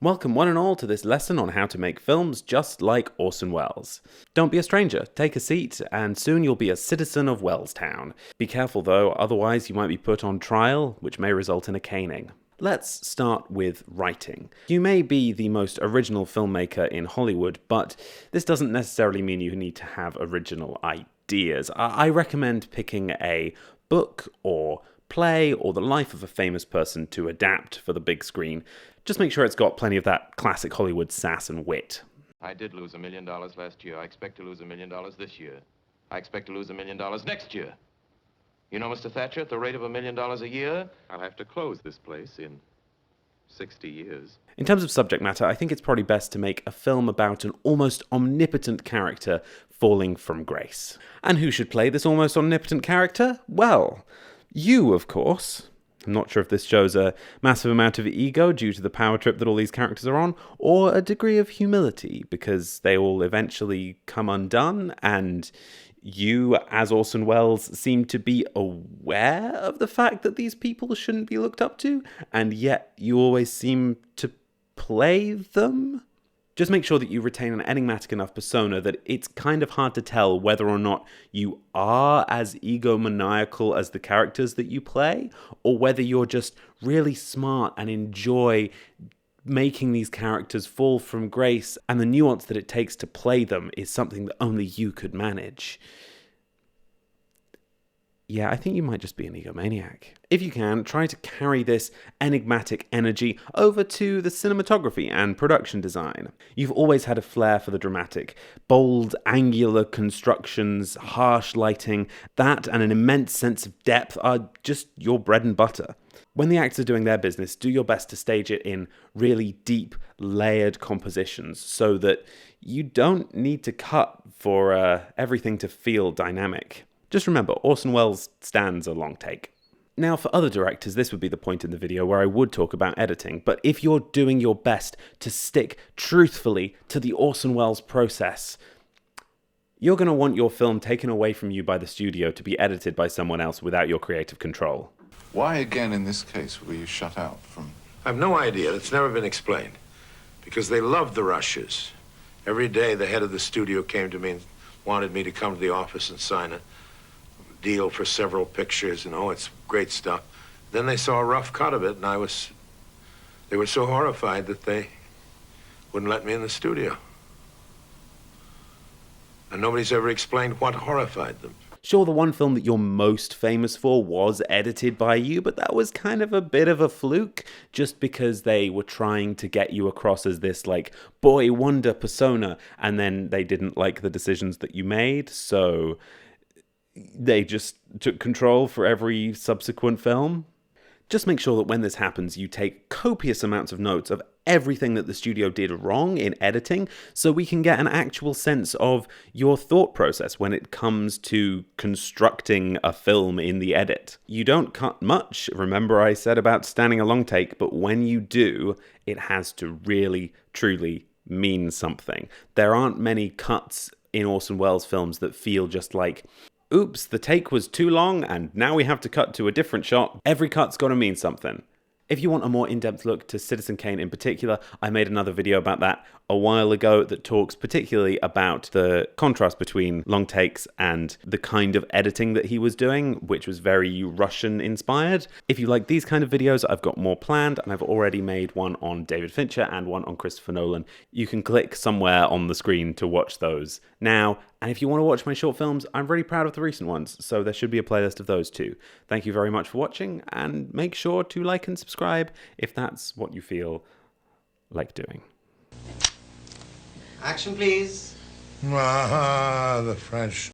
Welcome one and all to this lesson on how to make films just like Orson Welles. Don't be a stranger, take a seat, and soon you'll be a citizen of Wellestown. Be careful though, otherwise you might be put on trial, which may result in a caning. Let's start with writing. You may be the most original filmmaker in Hollywood, but this doesn't necessarily mean you need to have original ideas. I recommend picking a book or play or the life of a famous person to adapt for the big screen. Just make sure it's got plenty of that classic Hollywood sass and wit. I did lose $1 million last year. I expect to lose $1 million this year. I expect to lose $1 million next year. You know, Mr. Thatcher, at the rate of $1 million a year, I'll have to close this place in 60 years. In terms of subject matter, I think it's probably best to make a film about an almost omnipotent character falling from grace. And who should play this almost omnipotent character? Well, you, of course. I'm not sure if this shows a massive amount of ego due to the power trip that all these characters are on, or a degree of humility because they all eventually come undone, and you, as Orson Welles, seem to be aware of the fact that these people shouldn't be looked up to, and yet you always seem to play them? Just make sure that you retain an enigmatic enough persona that it's kind of hard to tell whether or not you are as egomaniacal as the characters that you play, or whether you're just really smart and enjoy making these characters fall from grace, and the nuance that it takes to play them is something that only you could manage. Yeah, I think you might just be an egomaniac. If you can, try to carry this enigmatic energy over to the cinematography and production design. You've always had a flair for the dramatic. Bold, angular constructions, harsh lighting, that and an immense sense of depth are just your bread and butter. When the actors are doing their business, do your best to stage it in really deep, layered compositions so that you don't need to cut for everything to feel dynamic. Just remember, Orson Welles stands a long take. Now, for other directors, this would be the point in the video where I would talk about editing, but if you're doing your best to stick truthfully to the Orson Welles process, you're going to want your film taken away from you by the studio to be edited by someone else without your creative control. Why again in this case were you shut out from... I've no idea. It's never been explained. Because they loved the rushes. Every day the head of the studio came to me and wanted me to come to the office and sign a deal for several pictures, and it's great stuff. Then they saw a rough cut of it, and they were so horrified that they wouldn't let me in the studio. And nobody's ever explained what horrified them. Sure, the one film that you're most famous for was edited by you, but that was kind of a bit of a fluke, just because they were trying to get you across as this, like, boy wonder persona, and then they didn't like the decisions that you made, so they just took control for every subsequent film. Just make sure that when this happens, you take copious amounts of notes of everything that the studio did wrong in editing, so we can get an actual sense of your thought process when it comes to constructing a film in the edit. You don't cut much. Remember I said about standing a long take, but when you do, it has to really, truly mean something. There aren't many cuts in Orson Welles films that feel just like, oops, the take was too long and now we have to cut to a different shot. Every cut's got to mean something. If you want a more in-depth look to Citizen Kane in particular, I made another video about that a while ago that talks particularly about the contrast between long takes and the kind of editing that he was doing, which was very Russian-inspired. If you like these kind of videos, I've got more planned, and I've already made one on David Fincher and one on Christopher Nolan. You can click somewhere on the screen to watch those now. And if you want to watch my short films, I'm really proud of the recent ones, so there should be a playlist of those too. Thank you very much for watching, and make sure to like and subscribe if that's what you feel like doing. Action, please. Ah, the French.